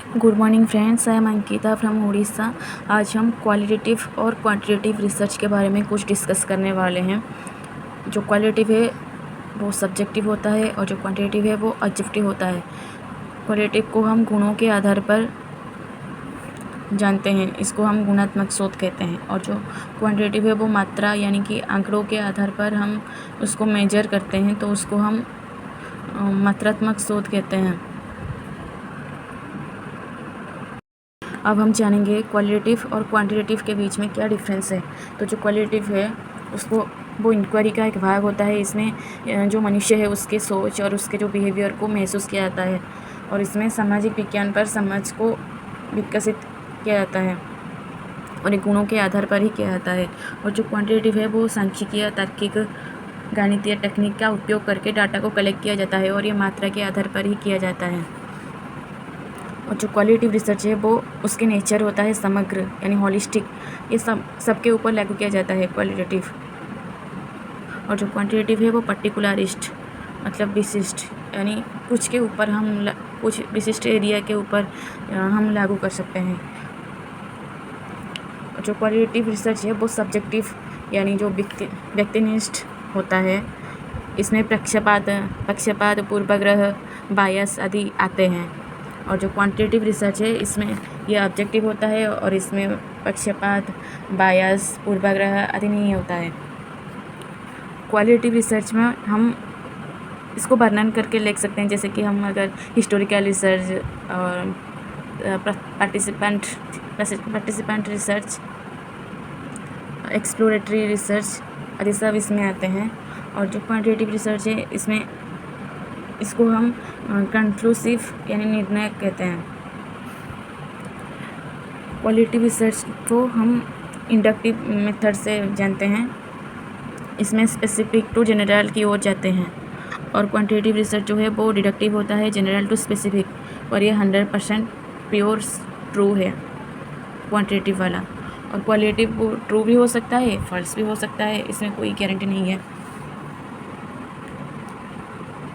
Good morning friends, I am Ankita from Orissa. आज हम qualitative और क्वांटिटेटिव रिसर्च के बारे में कुछ डिस्कस करने वाले हैं। जो क्वालिटेटिव है वो सब्जेक्टिव होता है और जो क्वांटिटेटिव है वो ऑब्जेक्टिव होता है। क्वालिटेटिव को हम गुणों के आधार पर जानते हैं, इसको हम गुणात्मक शोध कहते हैं। और जो क्वांटिटेटिव है वो मात्रा यानी कि आंकड़ों के आधार पर हम उसको मेजर करते हैं, तो उसको हम मात्रात्मक शोध कहते हैं। अब हम जानेंगे क्वालिटेटिव और क्वांटिटेटिव के बीच में क्या डिफरेंस है। तो जो क्वालिटेटिव है उसको वो इंक्वायरी का एक भाग होता है। इसमें जो मनुष्य है उसके सोच और उसके जो बिहेवियर को महसूस किया जाता है, और इसमें सामाजिक विज्ञान पर समझ को विकसित किया जाता है और ये गुणों के आधार पर ही किया जाता है। और जो क्वांटिटेटिव है वो सांख्यिकीय, तार्किक, गणितीय तकनीक का उपयोग करके डाटा को कलेक्ट किया जाता है और ये मात्रा के आधार पर ही किया जाता है। और जो क्वालिटेटिव रिसर्च है वो उसके नेचर होता है समग्र यानी हॉलिस्टिक, ये सबके ऊपर लागू किया जाता है क्वालिटेटिव। और जो क्वांटिटेटिव है वो पर्टिकुलरिस्ट मतलब विशिष्ट, यानी कुछ के ऊपर हम कुछ विशिष्ट एरिया के ऊपर हम लागू कर सकते हैं। और जो क्वालिटेटिव रिसर्च है वो सब्जेक्टिव यानी जो व्यक्तिनिष्ठ होता है। इसमें पक्षपात, पूर्वाग्रह, बायस आदि आते हैं। और जो क्वांटिटेटिव रिसर्च है इसमें यह ऑब्जेक्टिव होता है और इसमें पक्षपात, बायस, पूर्वाग्रह आदि नहीं होता है। क्वालिटेटिव रिसर्च में हम इसको वर्णन करके लिख सकते हैं, जैसे कि हम अगर हिस्टोरिकल रिसर्च और पार्टिसिपेंट रिसर्च, एक्सप्लोरेटरी रिसर्च आदि सब इसमें आते हैं। और जो क्वांटिटेटिव रिसर्च है इसमें इसको हम कंक्लूसिव यानी निर्णय कहते हैं। क्वालिटेटिव रिसर्च को हम इंडक्टिव मेथड से जानते हैं, इसमें स्पेसिफिक टू जनरल की ओर जाते हैं। और क्वांटिटेटिव रिसर्च जो है वो डिडक्टिव होता है, जनरल टू स्पेसिफिक, और ये 100% प्योर ट्रू है क्वांटिटेटिव वाला। और क्वालिटेटिव ट्रू भी हो सकता है, फॉल्स भी हो सकता है, इसमें कोई गारंटी नहीं है।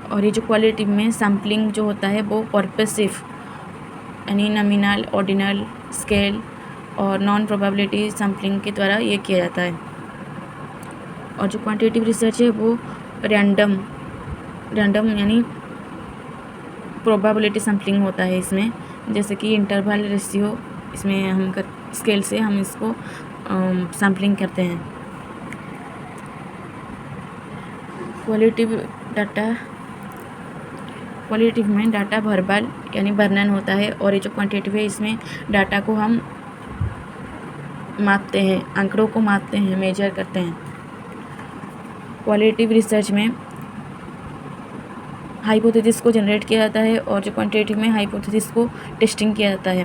और ये जो क्वालिटेटिव में सैम्पलिंग जो होता है वो पर्पसिव यानी नॉमिनल, ऑर्डिनल, स्केल और नॉन प्रोबेबिलिटी सैम्पलिंग के द्वारा ये किया जाता है। और जो क्वांटिटेटिव रिसर्च है वो रैंडम यानी प्रोबेबिलिटी सैम्पलिंग होता है इसमें, जैसे कि इंटरवल रेशियो, इसमें हम स्केल से हम इसको सैम्पलिंग करते हैं। क्वालिटेटिव में डाटा वर्बल यानी वर्णन होता है, और ये जो क्वांटिटेटिव है इसमें डाटा को हम मापते हैं, आंकड़ों को मापते हैं, मेजर करते हैं। क्वालिटेटिव रिसर्च में हाइपोथेसिस को जनरेट किया जाता है और जो क्वांटिटेटिव में हाइपोथेसिस को टेस्टिंग किया जाता है।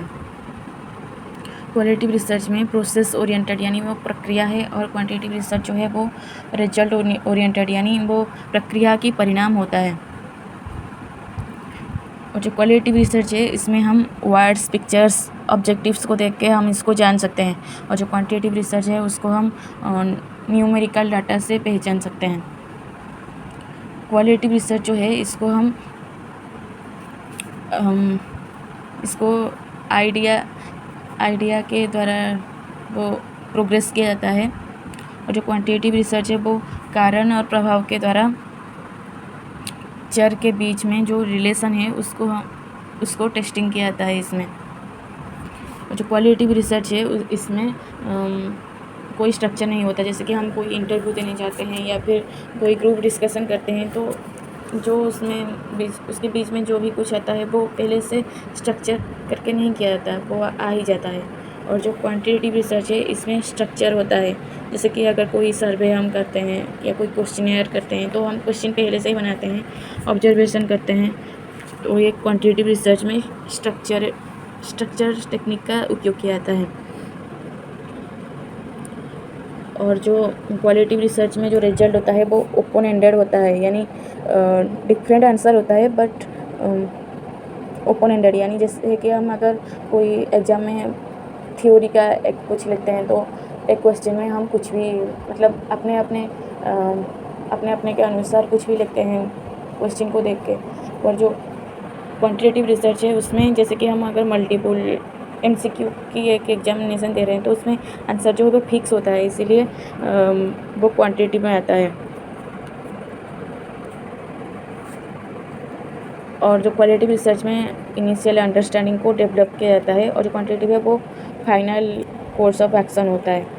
क्वालिटेटिव रिसर्च में प्रोसेस ओरिएंटेड यानी वो प्रक्रिया है, और क्वांटिटेटिव रिसर्च जो है वो रिजल्ट ओरिएंटेड यानी वो प्रक्रिया की परिणाम होता है। और जो क्वालिटेटिव रिसर्च है इसमें हम वर्ड्स, पिक्चर्स, ऑब्जेक्टिव्स को देख के हम इसको जान सकते हैं, और जो क्वांटिटेटिव रिसर्च है उसको हम न्यूमेरिकल डाटा से पहचान सकते हैं। क्वालिटेटिव रिसर्च जो है इसको हम इसको आइडिया के द्वारा वो प्रोग्रेस किया जाता है, और जो क्वांटिटेटिव रिसर्च है वो कारण और प्रभाव के द्वारा चर के बीच में जो रिलेशन है उसको टेस्टिंग किया जाता है इसमें। और जो क्वालिटेटिव रिसर्च है इसमें कोई स्ट्रक्चर नहीं होता, जैसे कि हम कोई इंटरव्यू देने जाते हैं या फिर कोई ग्रुप डिस्कशन करते हैं, तो जो उसके बीच में जो भी कुछ आता है वो पहले से स्ट्रक्चर करके नहीं किया जाता, वो आ ही जाता है। और जो क्वांटिटेटिव रिसर्च है इसमें स्ट्रक्चर होता है, जैसे कि अगर कोई सर्वे हम करते हैं या कोई क्वेश्चनेयर करते हैं तो हम क्वेश्चन पहले से ही बनाते हैं, ऑब्जर्वेशन करते हैं, तो ये क्वांटिटेटिव रिसर्च में स्ट्रक्चर टेक्निक का उपयोग किया जाता है। और जो क्वालिटेटिव रिसर्च में जो रिजल्ट होता है वो ओपन एंडेड होता है, यानी डिफरेंट आंसर होता है बट ओपन एंडेड, यानी जैसे कि हम अगर कोई एग्ज़ाम में थ्योरी का एक कुछ लिखते हैं तो एक क्वेश्चन में हम कुछ भी मतलब अपने अपने के अनुसार कुछ भी लिखते हैं क्वेश्चन को देख के। और जो क्वांटिटेटिव रिसर्च है उसमें जैसे कि हम अगर मल्टीपल MCQ की एक एग्जामिनेशन दे रहे हैं तो उसमें आंसर जो है वो फिक्स होता है, इसीलिए वो क्वांटिटेटिव में आता है। और जो क्वालिटेटिव रिसर्च में इनिशियल अंडरस्टैंडिंग को डेवलप किया जाता है और जो क्वांटिटेटिव है वो फाइनल कोर्स ऑफ एक्शन होता है।